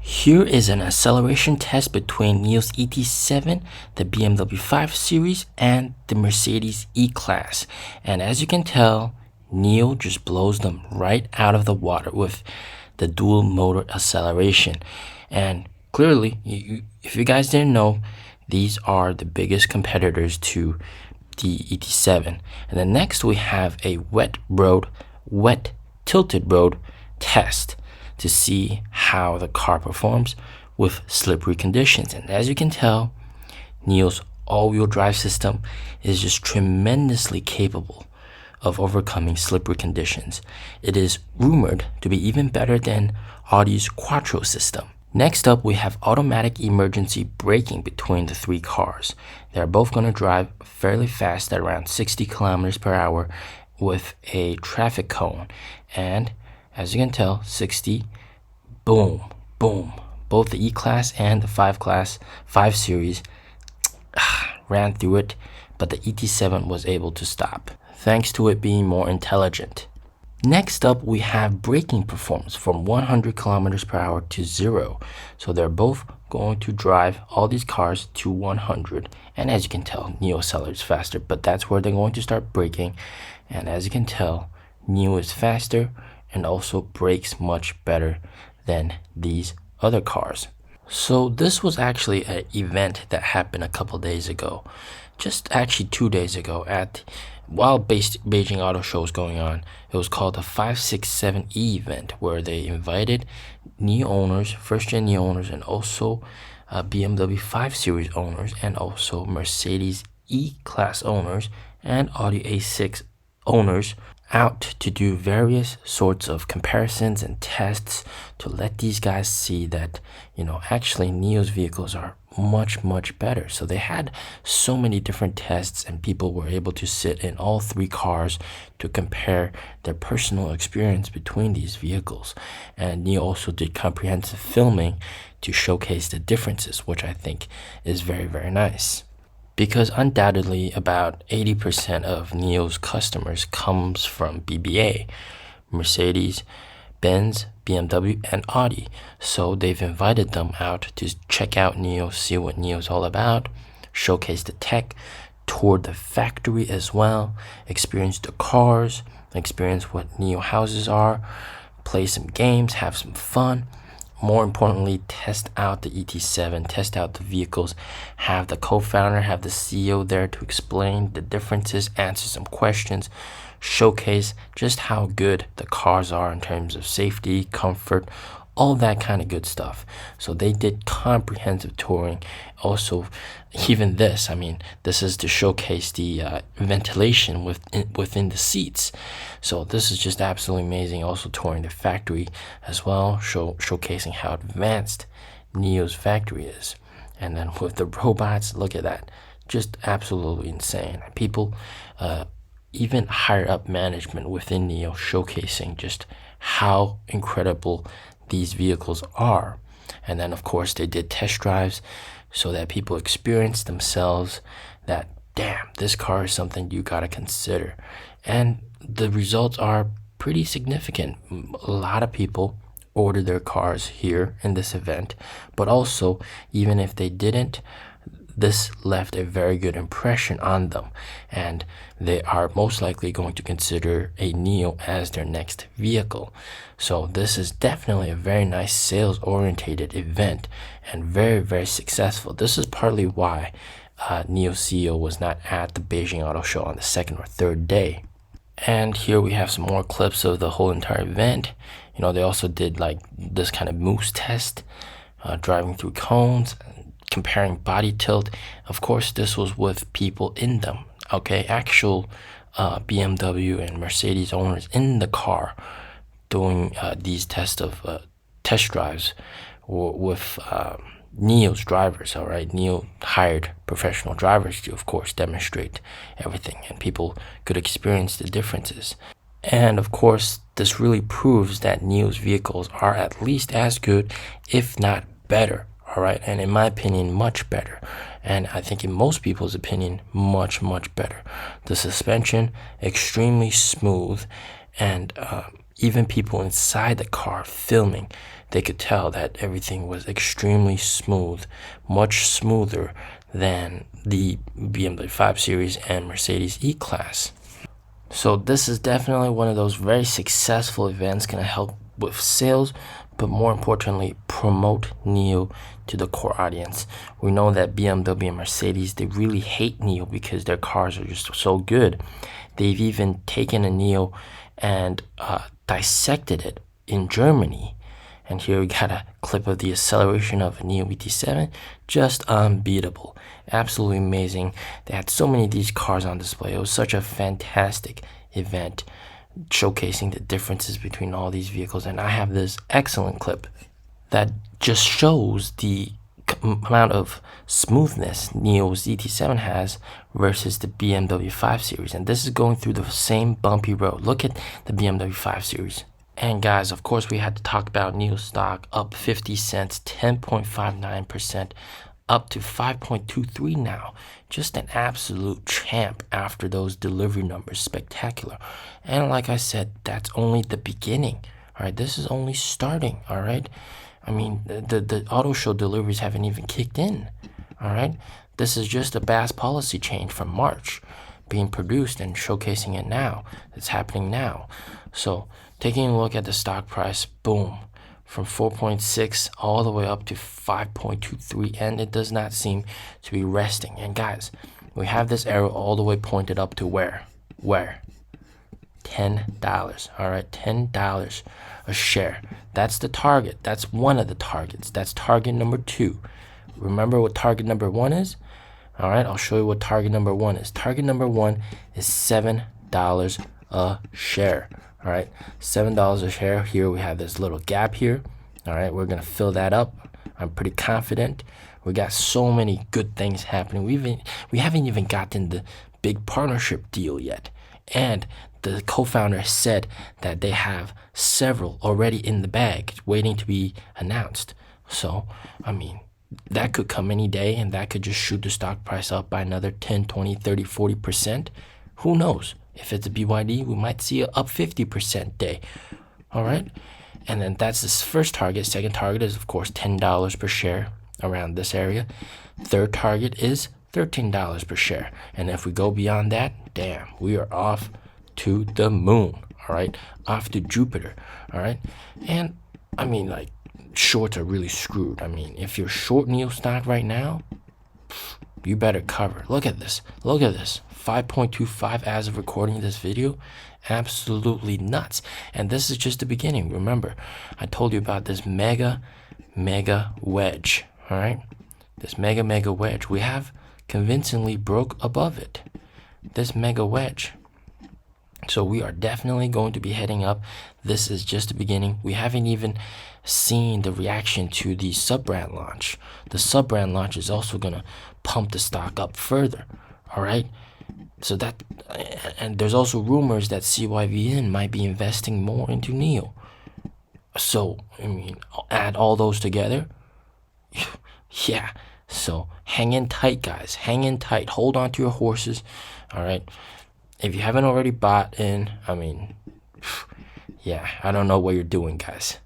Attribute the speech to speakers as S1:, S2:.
S1: Here is an acceleration test between NIO's ET7, the BMW 5 Series, and the Mercedes E-Class. And as you can tell, NIO just blows them right out of the water with the dual motor acceleration. And clearly, if you guys didn't know, these are the biggest competitors to the ET7. And then next we have a wet tilted road test to see how the car performs with slippery conditions. And as you can tell, NIO's all-wheel drive system is just tremendously capable of overcoming slippery conditions. It is rumored to be even better than Audi's Quattro system. Next up, we have automatic emergency braking between the three cars. They're both going to drive fairly fast at around 60 kilometers per hour with a traffic cone. And as you can tell, 60, boom, boom. Both the E-Class and the 5 Series ran through it, but the ET7 was able to stop, thanks to it being more intelligent. Next up, we have braking performance from 100 kilometers per hour to 0. So they're both going to drive all these cars to 100. And as you can tell, NIO accelerates faster, but that's where they're going to start braking. And as you can tell, NIO is faster and also brakes much better than these other cars. So this was actually an event that happened a couple days ago, just actually 2 days ago while Beijing Auto Show was going on. It was called the 567E event, where they invited NIO owners, first-gen NIO owners, and also BMW 5 Series owners, and also Mercedes E-Class owners, and Audi A6 owners out to do various sorts of comparisons and tests to let these guys see that, actually NIO's vehicles are much better. So they had so many different tests, and people were able to sit in all three cars to compare their personal experience between these vehicles. And NIO also did comprehensive filming to showcase the differences, which I think is very nice. Because undoubtedly about 80% of NIO's customers comes from BBA, Mercedes, BENZ, BMW, and Audi. So they've invited them out to check out NIO, see what NIO's all about, showcase the tech, tour the factory as well, experience the cars, experience what NIO houses are, play some games, have some fun. More importantly, test out the ET7, test out the vehicles, have the co-founder, have the CEO there to explain the differences, answer some questions, showcase just how good the cars are in terms of safety, comfort, all that kind of good stuff. So they did comprehensive touring. Also, even this is to showcase the ventilation within the seats. So this is just absolutely amazing. Also touring the factory as well, showcasing how advanced NIO's factory is. And then with the robots, look at that, just absolutely insane. People, even higher up management within NIO, showcasing just how incredible these vehicles are. And then of course they did test drives so that people experience themselves that, damn, this car is something you gotta consider. And the results are pretty significant. A lot of people ordered their cars here in this event, but also even if they didn't, this left a very good impression on them, and they are most likely going to consider a NIO as their next vehicle. So this is definitely a very nice sales-oriented event and very successful. This is partly why NIO CEO was not at the Beijing Auto Show on the second or third day. And here we have some more clips of the whole entire event. They also did like this kind of moose test, driving through cones, comparing body tilt. Of course, this was with people in them, okay? Actual BMW and Mercedes owners in the car doing these test drives with NIO's drivers, all right? NIO hired professional drivers to, of course, demonstrate everything, and people could experience the differences. And of course, this really proves that NIO's vehicles are at least as good, if not better. All right, and in my opinion, much better. And I think in most people's opinion, much better. The suspension, extremely smooth, and even people inside the car filming they could tell that everything was extremely smooth, much smoother than the BMW 5 Series and Mercedes E-Class. So this is definitely one of those very successful events, going to help with sales, but more importantly, promote NIO to the core audience. We know that BMW and Mercedes, they really hate NIO because their cars are just so good. They've even taken a NIO and dissected it in Germany. And here we got a clip of the acceleration of a NIO ET7, just unbeatable. Absolutely amazing. They had so many of these cars on display. It was such a fantastic event, showcasing the differences between all these vehicles. And I have this excellent clip that just shows the amount of smoothness NIO's ET7 has versus the BMW 5 Series. And this is going through the same bumpy road. Look at the BMW 5 Series. And guys, of course, we had to talk about NIO stock up 50 cents, 10.59%, up to 5.23 now. Just an absolute champ after those delivery numbers. Spectacular. And like I said, that's only the beginning. All right, this is only starting. All right, I mean, the auto show deliveries haven't even kicked in. All right, this is just a BAS policy change from March being produced and showcasing it now. It's happening now. So taking a look at the stock price, boom, from 4.6 all the way up to 5.23, and it does not seem to be resting. And guys, we have this arrow all the way pointed up to where? $10. All right, $10 a share. That's the target. That's one of the targets. That's target number 2. Remember what target number 1 is? All right, I'll show you what target number 1 is. Target number 1 is $7 a share. All right, $7 a share. Here we have this little gap here. All right, we're gonna fill that up. I'm pretty confident. We got so many good things happening. We haven't even gotten the big partnership deal yet, and the co-founder said that they have several already in the bag waiting to be announced. So I mean, that could come any day, and that could just shoot the stock price up by another 10, 20, 30, 40%. Who knows? If it's a BYD, we might see a up 50% day. All right, and then that's this first target. Second target is, of course, $10 per share, around this area. Third target is $13 per share. And if we go beyond that, damn, we are off to the moon. All right, off to Jupiter. All right, and I mean, like, shorts are really screwed. I mean, if you're short NIO stock right now, you better cover. Look at this. 5.25 as of recording this video. Absolutely nuts. And this is just the beginning. Remember, I told you about this mega wedge. All right, this mega wedge. We have convincingly broke above it. This mega wedge. So we are definitely going to be heading up. This is just the beginning. We haven't even seen the reaction to the sub-brand launch. The sub-brand launch is also going to pump the stock up further. All right. So that, and there's also rumors that CYVN might be investing more into NIO. So, I mean, add all those together. Yeah. So hang in tight, guys. Hang in tight. Hold on to your horses. All right. If you haven't already bought in, I mean, yeah, I don't know what you're doing, guys.